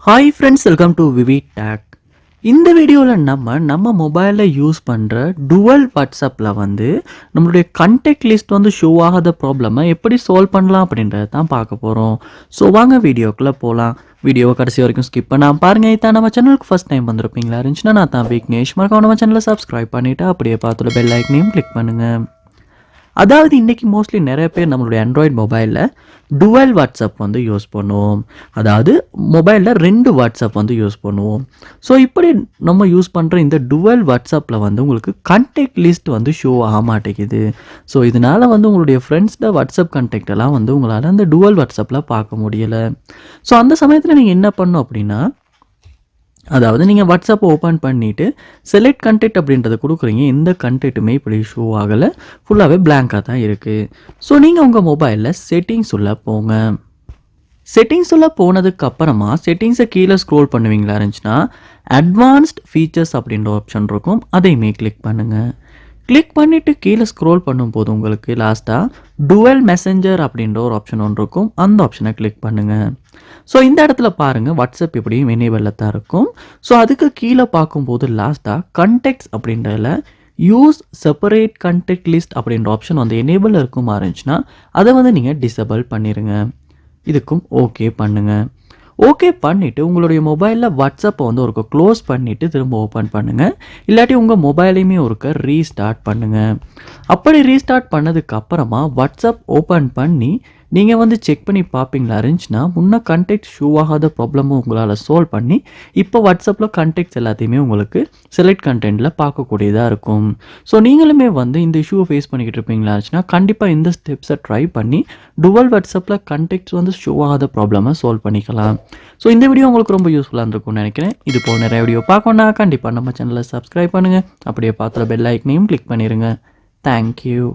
Hi friends, welcome to VividTech. இந்த வீடியோவில் நம்ம மொபைலில் யூஸ் பண்ணுற டுவல் வாட்ஸ்அப்பில் நம்மளுடைய கண்டெக்ட் லிஸ்ட் ஷோ ஆகாத ப்ராப்ளமை எப்படி சால்வ் பண்ணலாம் அப்படின்றத தான் பார்க்க போகிறோம். ஸோ வாங்க வீடியோக்குள்ளே போகலாம். வீடியோவை கடைசி வரைக்கும் ஸ்கிப் பண்ணாமல் பாருங்கள். இதான் நம்ம சேனலுக்கு ஃபஸ்ட் டைம் வந்திருப்பீங்களா இருந்துச்சுன்னா நான் தான் விக்னேஷ். மறக்காம நம்ம சேனலை சப்ஸ்கிரைப் பண்ணிவிட்டு அப்படியே பார்த்துட்டு பெல் ஐக்கனையும் கிளிக் பண்ணுங்கள். அதாவது இன்றைக்கி மோஸ்ட்லி நிறைய பேர் நம்மளுடைய ஆண்ட்ராய்டு மொபைலில் டுவல் வாட்ஸ்அப் யூஸ் பண்ணுவோம். அதாவது மொபைலில் 2 வாட்ஸ்அப் யூஸ் பண்ணுவோம். ஸோ இப்படி நம்ம யூஸ் பண்ணுற இந்த டுவல் வாட்ஸ்அப்பில் உங்களுக்கு கண்டெக்ட் லிஸ்ட் ஷோ ஆக மாட்டேங்குது. ஸோ இதனால் உங்களுடைய ஃப்ரெண்ட்ஸோட வாட்ஸ்அப் கண்டெக்ட் எல்லாம் உங்களால் அந்த டுவல் வாட்ஸ்அப்பில் பார்க்க முடியலை. ஸோ அந்த சமயத்தில் நீங்கள் என்ன பண்ணணும் அப்படின்னா, அதாவது நீங்கள் வாட்ஸ்அப்பை ஓப்பன் பண்ணிவிட்டு செலக்ட் கண்டெக்ட் அப்படின்றத கொடுக்குறீங்க. எந்த கண்டெக்ட்டுமே இப்படி ஷோ ஆகலை, ஃபுல்லாகவே பிளாங்காக தான் இருக்குது. ஸோ நீங்கள் உங்கள் மொபைலில் செட்டிங்ஸ் உள்ள போங்க. செட்டிங்ஸ் உள்ள போனதுக்கு அப்புறமா செட்டிங்ஸை கீழே ஸ்க்ரோல் பண்ணுவீங்களா இருந்துச்சுன்னா அட்வான்ஸ்ட் ஃபீச்சர்ஸ் அப்படின்ற ஆப்ஷன் இருக்கும். அதையுமே கிளிக் பண்ணுங்கள். கிளிக் பண்ணிவிட்டு கீழே ஸ்க்ரோல் பண்ணும்போது உங்களுக்கு லாஸ்ட்டாக டுவல் மெசஞ்சர் அப்படின்ற ஒரு ஆப்ஷன் ஒன்று இருக்கும். அந்த ஆப்ஷனை கிளிக் பண்ணுங்கள். ஸோ இந்த இடத்துல பாருங்கள், வாட்ஸ்அப் எப்படியும் எனேபிளில் தான் இருக்கும். ஸோ அதுக்கு கீழே பார்க்கும்போது லாஸ்ட்டாக கண்டெக்ட்ஸ் அப்படின்றதில் யூஸ் செப்பரேட் கண்டெக்ட் லிஸ்ட் அப்படின்ற ஆப்ஷன் எனேபிள் இருக்கும் இருந்துச்சுன்னா அதை நீங்கள் டிசேபிள் பண்ணிடுங்க. இதுக்கும் ஓகே பண்ணுங்கள். ஓகே பண்ணிவிட்டு உங்களுடைய மொபைலில் வாட்ஸ்அப்பை ஒருக்க க்ளோஸ் பண்ணிவிட்டு திரும்ப ஓப்பன் பண்ணுங்கள். இல்லாட்டி உங்கள் மொபைலையுமே ஒருக்க ரீஸ்டார்ட் பண்ணுங்கள். அப்படி ரீஸ்டார்ட் பண்ணதுக்கு அப்புறமா வாட்ஸ்அப் ஓப்பன் பண்ணி நீங்கள் செக் பண்ணி பார்ப்பீங்களா இருந்துச்சுன்னா முன்ன கண்டெக்ட் ஷோ ஆகாத ப்ராப்ளமும் உங்களால் சால்வ் பண்ணி இப்போ வாட்ஸ்அப்பில் கண்டெக்ட்ஸ் எல்லாத்தையுமே உங்களுக்கு செலக்ட் கண்டென்ட்டில் பார்க்கக்கூடியதாக இருக்கும். ஸோ நீங்களுமே இந்த இஷ்யூவை ஃபேஸ் பண்ணிக்கிட்டு இருப்பீங்களா இருந்துச்சுன்னா கண்டிப்பாக இந்த ஸ்டெப்ஸை ட்ரை பண்ணி டுவல் வாட்ஸ்அப்பில் கண்டெக்ட்ஸ் ஷோ ஆகாத ப்ராப்ளமை சால்வ் பண்ணிக்கலாம். ஸோ இந்த வீடியோ உங்களுக்கு ரொம்ப யூஸ்ஃபுல்லாக இருந்திருக்கும்னு நினைக்கிறேன். இது போல் நிறைய வீடியோ பார்க்கணுன்னா கண்டிப்பாக நம்ம சேனலை சப்ஸ்கிரைப் பண்ணுங்கள். அப்படியே பார்த்துற பெல் ஐக்கனையும் கிளிக் பண்ணிடுங்க. தேங்க்யூ.